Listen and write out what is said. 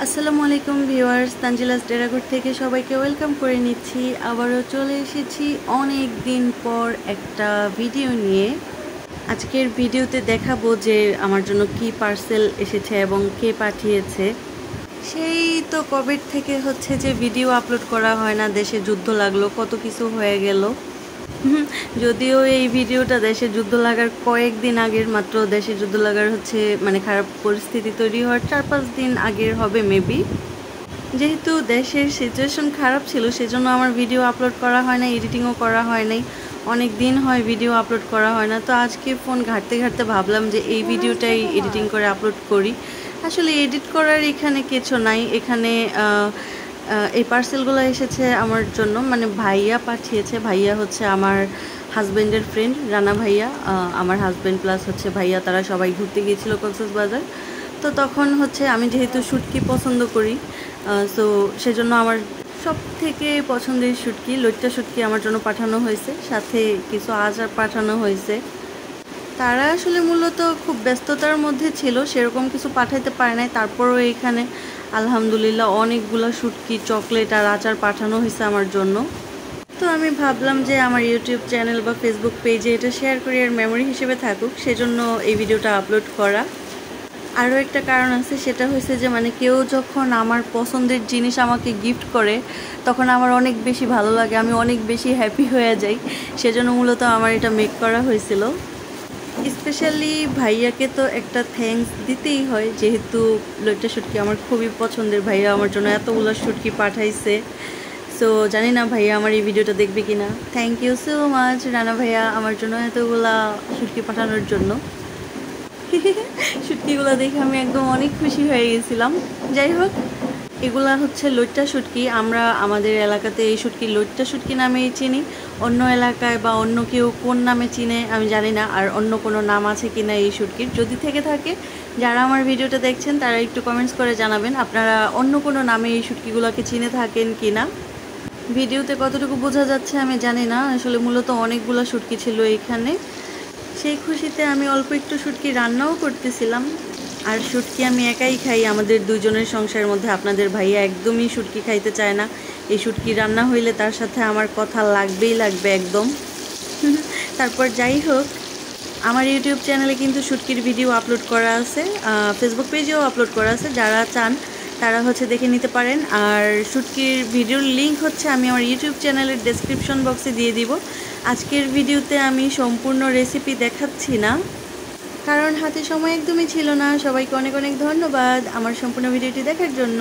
আসসালামু আলাইকুম ভিউয়ার্স, তানজিলাস ডেরাগোট থেকে সবাইকে ওয়েলকাম করে নিচ্ছি। আবারও চলে এসেছি অনেক দিন পর একটা ভিডিও নিয়ে। আজকের ভিডিওতে দেখাবো যে আমার জন্য কি পার্সেল এসেছে এবং কে পাঠিয়েছে। সেই তো কবে থেকে হচ্ছে যে ভিডিও আপলোড করা হয় না, দেশে যুদ্ধ লাগলো, কত কিছু হয়ে গেল। যদিও এই ভিডিওটা দেশে যুদ্ধ লাগার কয়েকদিন আগের, মাত্র দেশে যুদ্ধ লাগার হচ্ছে মানে খারাপ পরিস্থিতি তৈরি হওয়ার 4-5 দিন আগের হবে মেবি। যেহেতু দেশের সিচুয়েশন খারাপ ছিল সেজন্য আমার ভিডিও আপলোড করা হয় না, এডিটিংও করা হয় নাই, অনেক দিন হয় ভিডিও আপলোড করা হয় না। তো আজকে ফোন ঘাঁটতে ঘাঁটতে ভাবলাম যে এই ভিডিওটাই এডিটিং করে আপলোড করি। আসলে এডিট করার এখানে কিছু নাই, এখানে এই পার্সেলগুলো এসেছে আমার জন্য, মানে ভাইয়া পাঠিয়েছে। ভাইয়া হচ্ছে আমার হাজব্যান্ডের ফ্রেন্ড, রানা ভাইয়া। আমার হাজব্যান্ড প্লাস হচ্ছে ভাইয়া, তারা সবাই ঘুরতে গিয়েছিল কক্সবাজার। তো তখন হচ্ছে আমি যেহেতু শুটকি পছন্দ করি, সো সেজন্য আমার সব থেকে পছন্দের শুটকি, লইট্টা শুটকি আমার জন্য পাঠানো হয়েছে, সাথে কিছু আচার পাঠানো হয়েছে। তারা আসলে মূলত খুব ব্যস্ততার মধ্যে ছিল, সেরকম কিছু পাঠাইতে পারে নাই। তারপরও এখানে আলহামদুলিল্লাহ অনেকগুলো শুটকি, চকলেট আর আচার পাঠানো হয়েছে আমার জন্য। তো আমি ভাবলাম যে আমার ইউটিউব চ্যানেল বা ফেসবুক পেজে এটা শেয়ার করি আর মেমোরি হিসেবে থাকুক, সেজন্য এই ভিডিওটা আপলোড করা। আরও একটা কারণ আছে, সেটা হয়েছে যে মানে কেউ যখন আমার পছন্দের জিনিস আমাকে গিফট করে তখন আমার অনেক বেশি ভালো লাগে, আমি অনেক বেশি হ্যাপি হয়ে যাই। সেজন্য মূলত আমার এটা মেক করা হয়েছিল। স্পেশালি ভাইয়াকে তো একটা থ্যাঙ্কস দিতেই হয়, যেহেতু লইট্টা শুটকি আমার খুবই পছন্দের। ভাইয়া আমার জন্য এতগুলো শুটকি পাঠাইছে। সো জানি না ভাইয়া আমার এই ভিডিওটা দেখবে কিনা। Thank you so much Rana ভাইয়া আমার জন্য এতগুলা শুটকি পাঠানোর জন্য। শুটকিগুলো দেখে আমি একদম অনেক খুশি হয়ে গেছিলাম। যাই হোক, এগুলা হচ্ছে লইট্টা শুটকি। আমরা আমাদের এলাকাতে এই শুটকি লইট্টা শুটকি নামেই চিনি, অন্য এলাকায় বা অন্য কেউ কোন নামে চিনে আমি জানি না। আর অন্য কোনো নাম আছে কিনা এই শুটকির, যদি থেকে থাকে যারা আমার ভিডিওটা দেখছেন তারা একটু কমেন্টস করে জানাবেন আপনারা অন্য কোনো নামে এই শুটকিগুলোকে চিনে থাকেন কিনা। ভিডিওতে কতটুকু বোঝা যাচ্ছে আমি জানি না, আসলে মূলত অনেকগুলো শুটকি ছিল এইখানে। সেই খুশিতে আমি অল্প একটু শুটকি রান্নাও করতেছিলাম। আর শুটকি আমি একাই খাই আমাদের দুজনের সংসারের মধ্যে। আপনাদের ভাইয়া একদমই শুটকি খাইতে চায় না। এই শুটকি রান্না হইলে তার সাথে আমার কথা লাগবেই লাগবে একদম। তারপর যাই হোক, আমার ইউটিউব চ্যানেলে কিন্তু শুটকির ভিডিও আপলোড করা আছে, ফেসবুক পেজেও আপলোড করা আছে। যারা চান তারা হচ্ছে দেখে নিতে পারেন। আর শুটকির ভিডিওর লিঙ্ক হচ্ছে আমি আমার ইউটিউব চ্যানেলের ডেসক্রিপশন বক্সে দিয়ে দিব। আজকের ভিডিওতে আমি সম্পূর্ণ রেসিপি দেখাচ্ছি না, কারণ হাতে সময় একদমই ছিল না। সবাইকে অনেক অনেক ধন্যবাদ আমার সম্পূর্ণ ভিডিওটি দেখার জন্য।